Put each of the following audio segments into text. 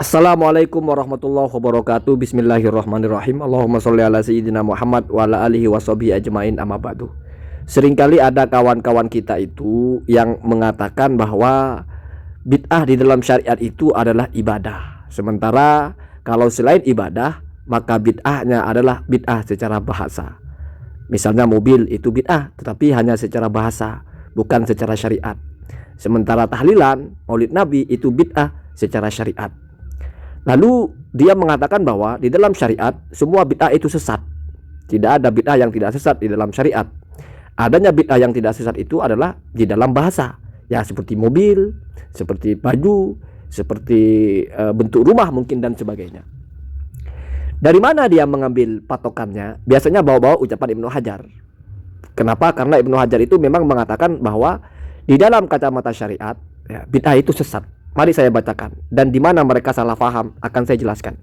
Assalamualaikum warahmatullahi wabarakatuh. Bismillahirrahmanirrahim. Allahumma sholli ala sayyidina Muhammad wa ala alihi washabihi ajmain, amma ba'du. Seringkali ada kawan-kawan kita itu yang mengatakan bahwa bid'ah di dalam syariat itu adalah ibadah. Sementara kalau selain ibadah, maka bid'ahnya adalah bid'ah secara bahasa. Misalnya mobil itu bid'ah, tetapi hanya secara bahasa, bukan secara syariat. Sementara tahlilan, maulid nabi itu bid'ah secara syariat. Lalu dia mengatakan bahwa di dalam syariat semua bid'ah itu sesat. Tidak ada bid'ah yang tidak sesat di dalam syariat. Adanya bid'ah yang tidak sesat itu adalah di dalam bahasa. Ya, seperti mobil, seperti baju, seperti bentuk rumah mungkin dan sebagainya. Dari mana dia mengambil patokannya? Biasanya bawa-bawa ucapan Ibnu Hajar. Kenapa? Karena Ibnu Hajar itu memang mengatakan bahwa di dalam kacamata syariat, ya, bid'ah itu sesat. Mari saya bacakan, dan di mana mereka salah faham akan saya jelaskan.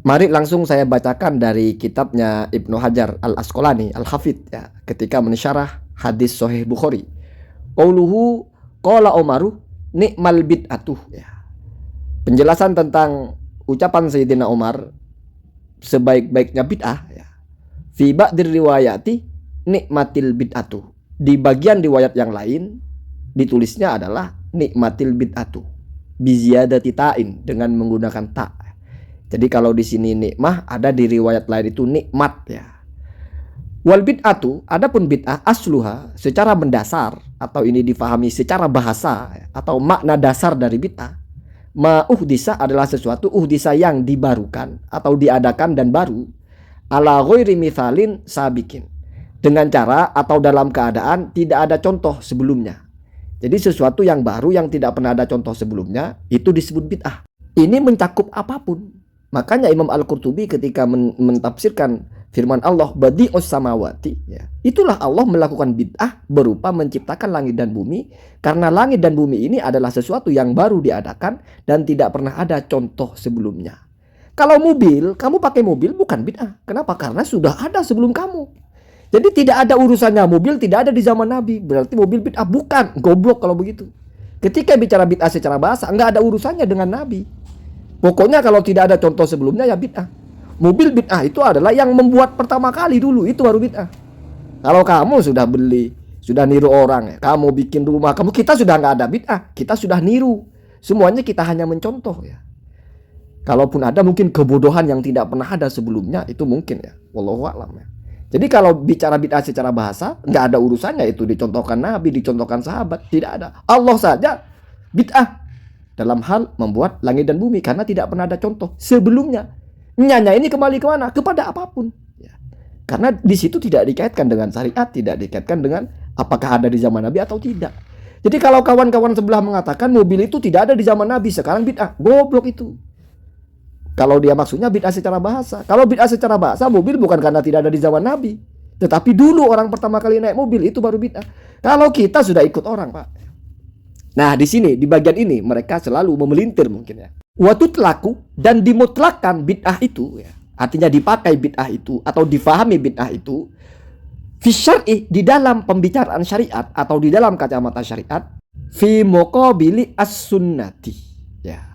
Mari langsung saya bacakan dari kitabnya Ibnu Hajar Al-Asqalani Al-Hafidh, ya, ketika mensyarah hadis Sahih Bukhari. Qauluhu qala Umaru ni'mal bid'atuh, ya. Penjelasan tentang ucapan Sayyidina Umar sebaik-baiknya bid'ah, ya. Fi ba'dir riwayati nikmatil bid'atuh. Di bagian riwayat yang lain ditulisnya adalah nikmatil bid'atuh biziyadati ta'in, dengan menggunakan ta. Jadi kalau di sini nikmah, ada di riwayat lain itu nikmat, ya. Wal bid'atu, adapun bid'ah asluha secara mendasar, atau ini difahami secara bahasa, atau makna dasar dari bid'ah, ma uhdisa adalah sesuatu uhdisa yang dibarukan atau diadakan dan baru, ala ghairi mithalin sabikin, dengan cara atau dalam keadaan tidak ada contoh sebelumnya. Jadi sesuatu yang baru yang tidak pernah ada contoh sebelumnya itu disebut bid'ah. Ini mencakup apapun. Makanya Imam Al-Qurtubi ketika mentafsirkan firman Allah badi'us samawati, ya, itulah Allah melakukan bid'ah berupa menciptakan langit dan bumi, karena langit dan bumi ini adalah sesuatu yang baru diadakan dan tidak pernah ada contoh sebelumnya. Kalau mobil, kamu pakai mobil bukan bid'ah. Kenapa? Karena sudah ada sebelum kamu. Jadi tidak ada urusannya mobil, tidak ada di zaman Nabi. Berarti mobil bid'ah, bukan. Goblok kalau begitu. Ketika bicara bid'ah secara bahasa, nggak ada urusannya dengan Nabi. Pokoknya kalau tidak ada contoh sebelumnya, ya bid'ah. Mobil bid'ah itu adalah yang membuat pertama kali dulu, itu baru bid'ah. Kalau kamu sudah beli, sudah niru orang, ya, kamu bikin rumah, kita sudah nggak ada bid'ah. Kita sudah niru. Semuanya kita hanya mencontoh, ya. Kalaupun ada mungkin kebodohan yang tidak pernah ada sebelumnya, itu mungkin, ya. Wallahu a'lam, ya. Jadi kalau bicara bid'ah secara bahasa, nggak ada urusannya itu dicontohkan Nabi, dicontohkan sahabat, tidak ada. Allah saja bid'ah dalam hal membuat langit dan bumi, karena tidak pernah ada contoh sebelumnya. Nyanya ini kembali ke mana? Kepada apapun, ya. Karena di situ tidak dikaitkan dengan syariat, tidak dikaitkan dengan apakah ada di zaman Nabi atau tidak. Jadi kalau kawan-kawan sebelah mengatakan mobil itu tidak ada di zaman Nabi, sekarang bid'ah, goblok itu. Kalau dia maksudnya bid'ah secara bahasa. Kalau bid'ah secara bahasa, mobil bukan karena tidak ada di zaman Nabi, tetapi dulu orang pertama kali naik mobil itu baru bid'ah. Kalau kita sudah ikut orang, Pak. Nah, di sini, di bagian ini mereka selalu memelintir mungkin, ya. Watut laku, dan dimutlakkan bid'ah itu, ya. Artinya dipakai bid'ah itu atau difahami bid'ah itu fi syar'i, di dalam pembicaraan syariat atau di dalam kacamata syariat, fi muqabili as-sunnati, ya.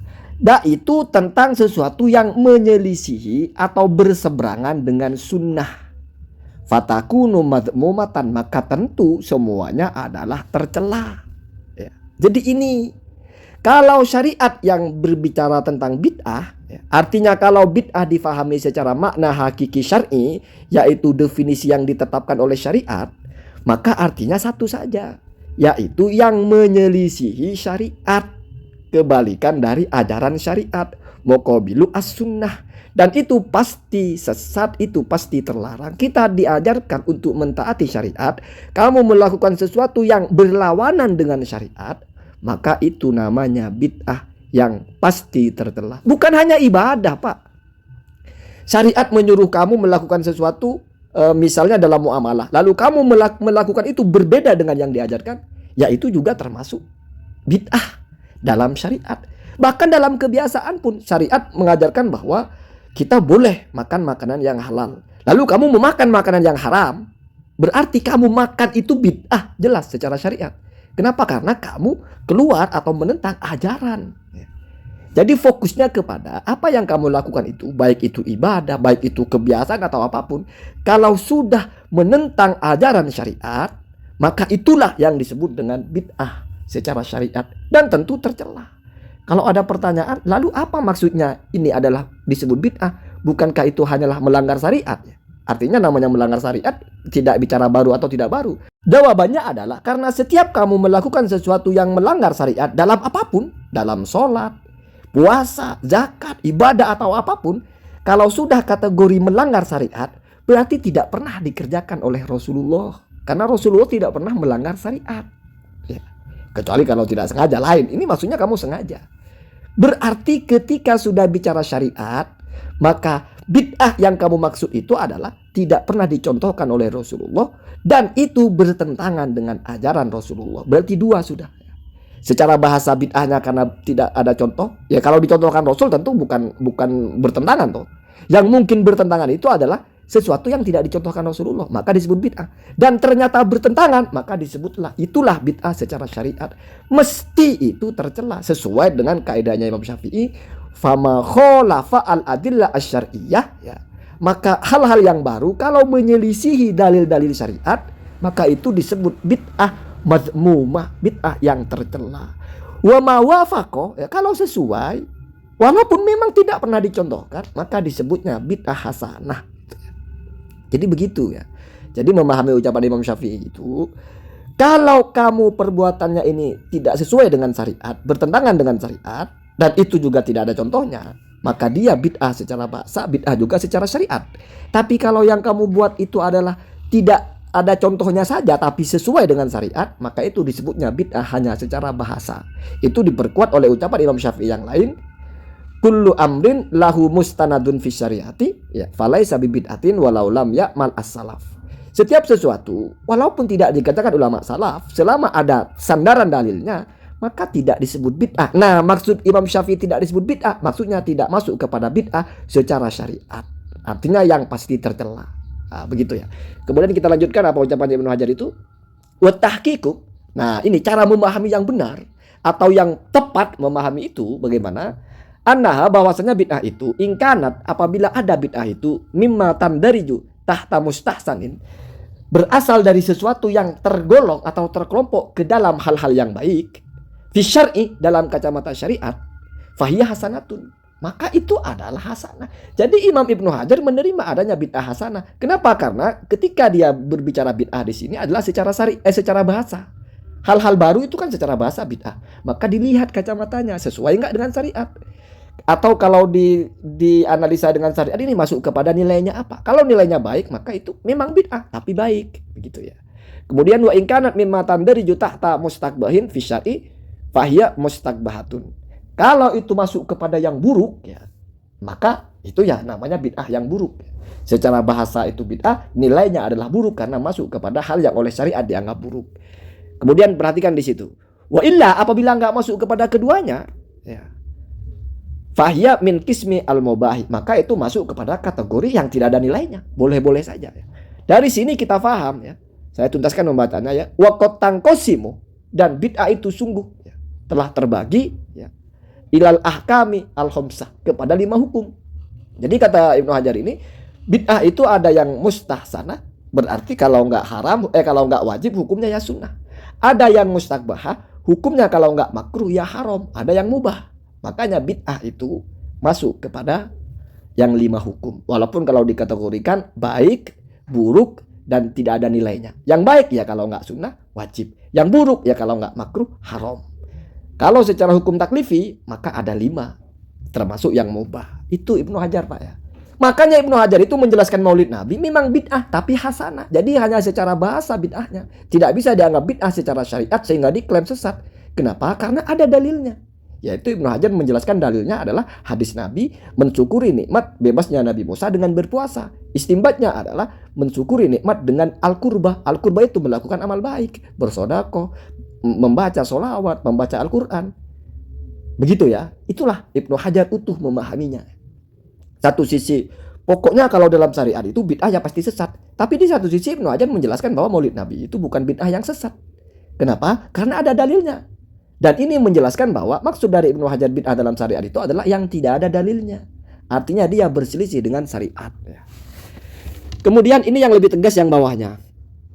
Itu tentang sesuatu yang menyelisihi atau berseberangan dengan sunnah. Fatakunu madmumatan, maka tentu semuanya adalah tercela, ya. Jadi ini, kalau syariat yang berbicara tentang bid'ah, ya, artinya kalau bid'ah difahami secara makna hakiki syar'i, yaitu definisi yang ditetapkan oleh syariat, maka artinya satu saja, yaitu yang menyelisihi syariat, kebalikan dari ajaran syariat, muqabilu as-sunnah. Dan itu pasti sesat, itu pasti terlarang. Kita diajarkan untuk mentaati syariat. Kamu melakukan sesuatu yang berlawanan dengan syariat, maka itu namanya bid'ah yang pasti tercela. Bukan hanya ibadah, Pak. Syariat menyuruh kamu melakukan sesuatu, misalnya dalam muamalah, lalu kamu melakukan itu berbeda dengan yang diajarkan, ya itu juga termasuk bid'ah dalam syariat. Bahkan dalam kebiasaan pun syariat mengajarkan bahwa kita boleh makan makanan yang halal. Lalu kamu memakan makanan yang haram, berarti kamu makan itu bid'ah, jelas secara syariat. Kenapa? Karena kamu keluar atau menentang ajaran. Jadi fokusnya kepada apa yang kamu lakukan itu, baik itu ibadah, baik itu kebiasaan atau apapun. Kalau sudah menentang ajaran syariat, maka itulah yang disebut dengan bid'ah secara syariat dan tentu tercela. Kalau ada pertanyaan, lalu apa maksudnya ini adalah disebut bid'ah? Bukankah itu hanyalah melanggar syariat? Artinya namanya melanggar syariat tidak bicara baru atau tidak baru. Jawabannya adalah karena setiap kamu melakukan sesuatu yang melanggar syariat dalam apapun, dalam sholat, puasa, zakat, ibadah atau apapun, kalau sudah kategori melanggar syariat, berarti tidak pernah dikerjakan oleh Rasulullah. Karena Rasulullah tidak pernah melanggar syariat. Ya. Kecuali kalau tidak sengaja lain. Ini maksudnya kamu sengaja. Berarti ketika sudah bicara syariat, maka bid'ah yang kamu maksud itu adalah tidak pernah dicontohkan oleh Rasulullah dan itu bertentangan dengan ajaran Rasulullah. Berarti dua sudah. Secara bahasa bid'ahnya karena tidak ada contoh. Ya kalau dicontohkan Rasul tentu bukan bertentangan toh. Yang mungkin bertentangan itu adalah sesuatu yang tidak dicontohkan Rasulullah, maka disebut bid'ah. Dan ternyata bertentangan, maka disebutlah itulah bid'ah secara syariat. Mesti itu tercela sesuai dengan kaidahnya Imam Syafi'i, fama khalafa al-adillah asy-syar'iyyah, ya. Maka hal-hal yang baru kalau menyelisihi dalil-dalil syariat, maka itu disebut bid'ah mazmumah, bid'ah yang tercela. Wa ma wafaqa, ya, kalau sesuai walaupun memang tidak pernah dicontohkan, maka disebutnya bid'ah hasanah. Jadi begitu ya. Jadi memahami ucapan Imam Syafi'i itu, kalau kamu perbuatannya ini tidak sesuai dengan syariat, bertentangan dengan syariat, dan itu juga tidak ada contohnya, maka dia bid'ah secara bahasa, bid'ah juga secara syariat. Tapi kalau yang kamu buat itu adalah tidak ada contohnya saja tapi sesuai dengan syariat, maka itu disebutnya bid'ah hanya secara bahasa. Itu diperkuat oleh ucapan Imam Syafi'i yang lain, kullu amrin lahu mustanadun fi syariati, ya, falaisa bid'atin walau lam ya'mal as-salaf. Setiap sesuatu walaupun tidak dikatakan ulama salaf, selama ada sandaran dalilnya, maka tidak disebut bid'ah. Nah, maksud Imam Syafi'i tidak disebut bid'ah, maksudnya tidak masuk kepada bid'ah secara syariat. Artinya yang pasti tercela. Nah, begitu ya. Kemudian kita lanjutkan apa ucapan Ibnu Hajar itu? Wa tahqiqu. Nah, ini cara memahami yang benar atau yang tepat memahami itu bagaimana? Annaha, bahwasanya bid'ah itu ingkanat, apabila ada bid'ah itu mimma tandariju tahta mustahsanin, berasal dari sesuatu yang tergolong atau terkelompok ke dalam hal-hal yang baik, fi syar'i, dalam kacamata syariat, fahiya hasanatun, maka itu adalah hasanah. Jadi Imam Ibnu Hajar menerima adanya bid'ah hasanah. Kenapa? Karena ketika dia berbicara bid'ah di sini adalah secara bahasa. Hal-hal baru itu kan secara bahasa bid'ah. Maka dilihat kacamatanya sesuai enggak dengan syariat. Atau kalau dianalisa dengan syariat ini masuk kepada nilainya apa? Kalau nilainya baik, maka itu memang bid'ah tapi baik, begitu ya. Kemudian wa in kanat mimma tandariju tahta mustaqbahin fi syar'i fahiya mustaqbahatun. Kalau itu masuk kepada yang buruk ya, maka itu ya namanya bid'ah yang buruk. Secara bahasa itu bid'ah, nilainya adalah buruk karena masuk kepada hal yang oleh syariat dianggap buruk. Kemudian perhatikan di situ. Wa illa, apabila enggak masuk kepada keduanya, ya, fahiya min kismi al-mubahi, maka itu masuk kepada kategori yang tidak ada nilainya, boleh-boleh saja ya. Dari sini kita paham ya. Saya tuntaskan pembahasannya ya. Wa qatan qasimu, dan bid'ah itu sungguh ya, telah terbagi ya, ilal ahkami al-khamsah, kepada 5 hukum. Jadi kata Ibnu Hajar ini, bid'ah itu ada yang mustahsanah, berarti kalau enggak haram, kalau enggak wajib hukumnya ya sunnah. Ada yang mustaqbahah, hukumnya kalau enggak makruh ya haram. Ada yang mubah. Makanya bid'ah itu masuk kepada yang 5 hukum. Walaupun kalau dikategorikan baik, buruk, dan tidak ada nilainya. Yang baik ya kalau nggak sunnah, wajib. Yang buruk ya kalau nggak makruh, haram. Kalau secara hukum taklifi, maka ada 5. Termasuk yang mubah. Itu Ibnu Hajar, Pak ya. Makanya Ibnu Hajar itu menjelaskan maulid Nabi memang bid'ah, tapi hasanah. Jadi hanya secara bahasa bid'ahnya. Tidak bisa dianggap bid'ah secara syariat sehingga diklaim sesat. Kenapa? Karena ada dalilnya. Yaitu Ibnu Hajar menjelaskan dalilnya adalah hadis Nabi mensyukuri nikmat bebasnya Nabi Musa dengan berpuasa. Istimbatnya adalah mensyukuri nikmat dengan al-qurbah. Al-qurbah itu melakukan amal baik, bersedekah, membaca sholawat, membaca Al-Quran. Begitu ya. Itulah Ibnu Hajar utuh memahaminya. Satu sisi, pokoknya kalau dalam syariat itu bid'ah ya pasti sesat. Tapi di satu sisi Ibnu Hajar menjelaskan bahwa maulid Nabi itu bukan bid'ah yang sesat. Kenapa? Karena ada dalilnya. Dan ini menjelaskan bahwa maksud dari Ibnu Hajar bid'ah dalam syariat itu adalah yang tidak ada dalilnya. Artinya dia berselisih dengan syariat. Kemudian ini yang lebih tegas yang bawahnya.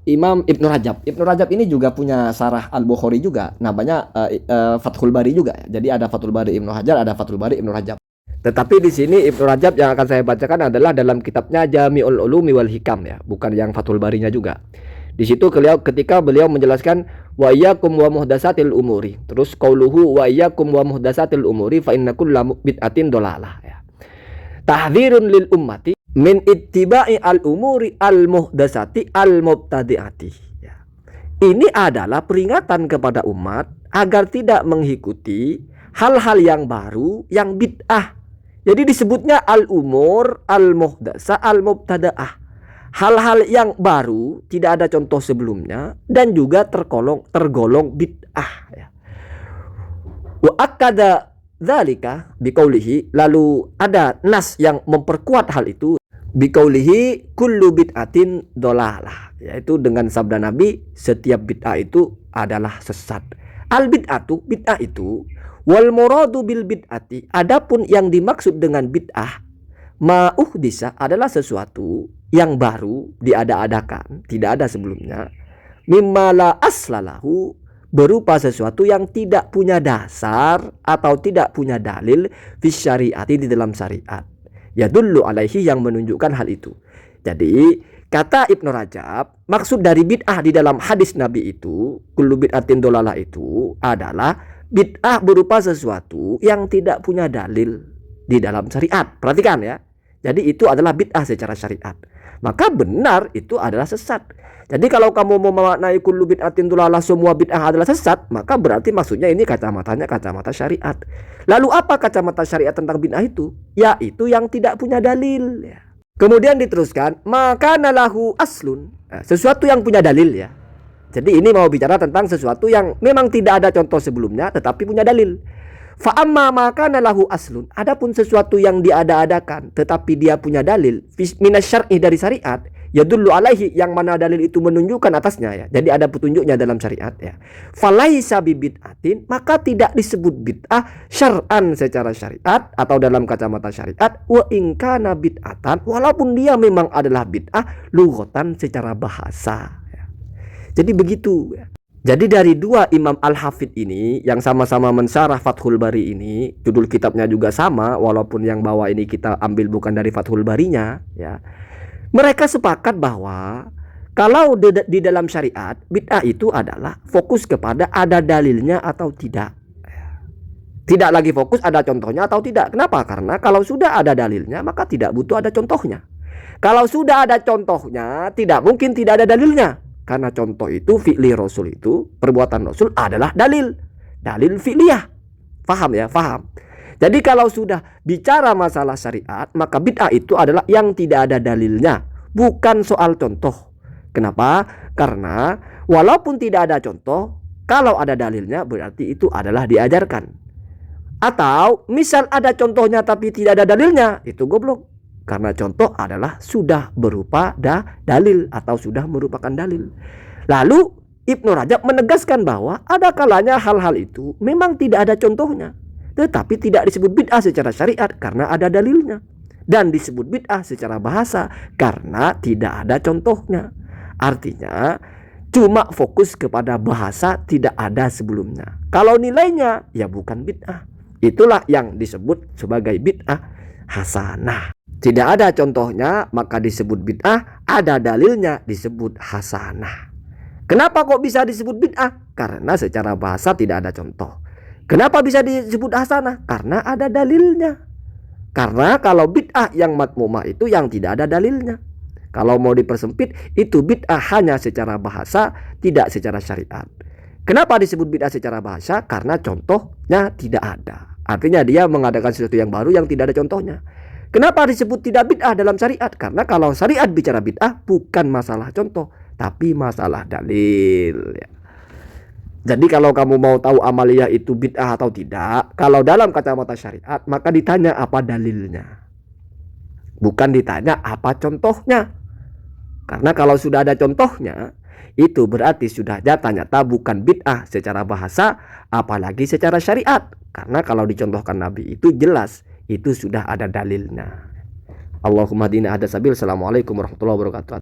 Imam Ibnu Rajab. Ibnu Rajab ini juga punya Syarah Al-Bukhari juga. Namanya Fathul Bari juga. Jadi ada Fathul Bari Ibnu Hajar, ada Fathul Bari Ibnu Rajab. Tetapi di sini Ibnu Rajab yang akan saya bacakan adalah dalam kitabnya Jami'ul Ulumi wal Hikam ya, bukan yang Fathul Barinya juga. Di situ ketika beliau menjelaskan wa iyyakum wa muhdatsatil umuri. Terus qauluhu wa iyyakum wa muhdatsatil umuri fa inna kulla bid'atin dolalah ya. Tahdzirun lil ummati min ittiba'i al umuri al muhdatsati al mubtadi'ati ya. Ini adalah peringatan kepada umat agar tidak mengikuti hal-hal yang baru yang bid'ah. Jadi disebutnya al umur al muhdatsa al mubtada'ah. Hal-hal yang baru, tidak ada contoh sebelumnya, dan juga tergolong bid'ah ya. Wa akada dzalika biqaulihi, lalu ada nas yang memperkuat hal itu biqaulihi kullu bid'atin dolalah, yaitu dengan sabda Nabi setiap bid'ah itu adalah sesat. Al bid'atu, bid'ah itu, wal muradu bil bid'ati, adapun yang dimaksud dengan bid'ah ma'uhdisa adalah sesuatu yang baru diada-adakan, tidak ada sebelumnya, mimma la aslalahu, berupa sesuatu yang tidak punya dasar atau tidak punya dalil fi syariati, di dalam syariat, yadullu alaihi, yang menunjukkan hal itu. Jadi kata Ibnu Rajab, maksud dari bid'ah di dalam hadis Nabi itu, kullu bid'atin dolalah, itu adalah bid'ah berupa sesuatu yang tidak punya dalil di dalam syariat. Perhatikan ya. Jadi itu adalah bid'ah secara syariat. Maka benar itu adalah sesat. Jadi kalau kamu mau memaknai kullu bid'atin dolalah, semua bid'ah adalah sesat, maka berarti maksudnya ini kacamatanya kacamata syariat. Lalu apa kacamata syariat tentang bid'ah itu? Yaitu yang tidak punya dalil ya. Kemudian diteruskan, maka nalahu aslun, sesuatu yang punya dalil ya. Jadi ini mau bicara tentang sesuatu yang memang tidak ada contoh sebelumnya tetapi punya dalil. Fa amma maka nalahu aslun, adapun sesuatu yang diada-adakan tetapi dia punya dalil minasyar'i, dari syariat, yadullu alaihi, yang mana dalil itu menunjukkan atasnya ya. Jadi ada petunjuknya dalam syariat ya. Falaisa bid'atin, maka tidak disebut bid'ah syar'an secara syariat atau dalam kacamata syariat, wa in kana bid'atan, walaupun dia memang adalah bid'ah lughatan secara bahasa ya. Jadi begitu ya. Jadi dari dua Imam Al-Hafidh ini yang sama-sama mensyarah Fathul Bari ini, judul kitabnya juga sama walaupun yang bawah ini kita ambil bukan dari Fathul Barinya ya. Mereka sepakat bahwa kalau di dalam syariat bid'ah itu adalah fokus kepada ada dalilnya atau tidak. Tidak lagi fokus ada contohnya atau tidak. Kenapa? Karena kalau sudah ada dalilnya maka tidak butuh ada contohnya. Kalau sudah ada contohnya tidak mungkin tidak ada dalilnya. Karena contoh itu fi'li Rasul, itu perbuatan Rasul adalah dalil fi'liyah. Faham ya? Faham. Jadi kalau sudah bicara masalah syariat, maka bid'ah itu adalah yang tidak ada dalilnya, bukan soal contoh. Kenapa? Karena walaupun tidak ada contoh, kalau ada dalilnya berarti itu adalah diajarkan. Atau misal ada contohnya tapi tidak ada dalilnya, itu goblok. Karena contoh adalah sudah berupa dalil atau sudah merupakan dalil. Lalu Ibnu Rajab menegaskan bahwa ada kalanya hal-hal itu memang tidak ada contohnya, tetapi tidak disebut bid'ah secara syariat karena ada dalilnya, dan disebut bid'ah secara bahasa karena tidak ada contohnya. Artinya cuma fokus kepada bahasa, tidak ada sebelumnya. Kalau nilainya ya bukan bid'ah. Itulah yang disebut sebagai bid'ah hasanah. Tidak ada contohnya maka disebut bid'ah, ada dalilnya disebut hasanah. Kenapa kok bisa disebut bid'ah? Karena secara bahasa tidak ada contoh. Kenapa bisa disebut hasanah? Karena ada dalilnya. Karena kalau bid'ah yang madmumah itu yang tidak ada dalilnya. Kalau mau dipersempit, itu bid'ah hanya secara bahasa, tidak secara syariat. Kenapa disebut bid'ah secara bahasa? Karena contohnya tidak ada. Artinya dia mengadakan sesuatu yang baru yang tidak ada contohnya. Kenapa disebut tidak bid'ah dalam syariat? Karena kalau syariat bicara bid'ah bukan masalah contoh, tapi masalah dalil ya. Jadi kalau kamu mau tahu amaliyah itu bid'ah atau tidak, kalau dalam kacamata syariat maka ditanya apa dalilnya, bukan ditanya apa contohnya. Karena kalau sudah ada contohnya, itu berarti sudah nyata-nyata bukan bid'ah secara bahasa, apalagi secara syariat. Karena kalau dicontohkan Nabi itu jelas, itu sudah ada dalilnya. Allahumma dina hada sabil. Assalamualaikum warahmatullahi wabarakatuh.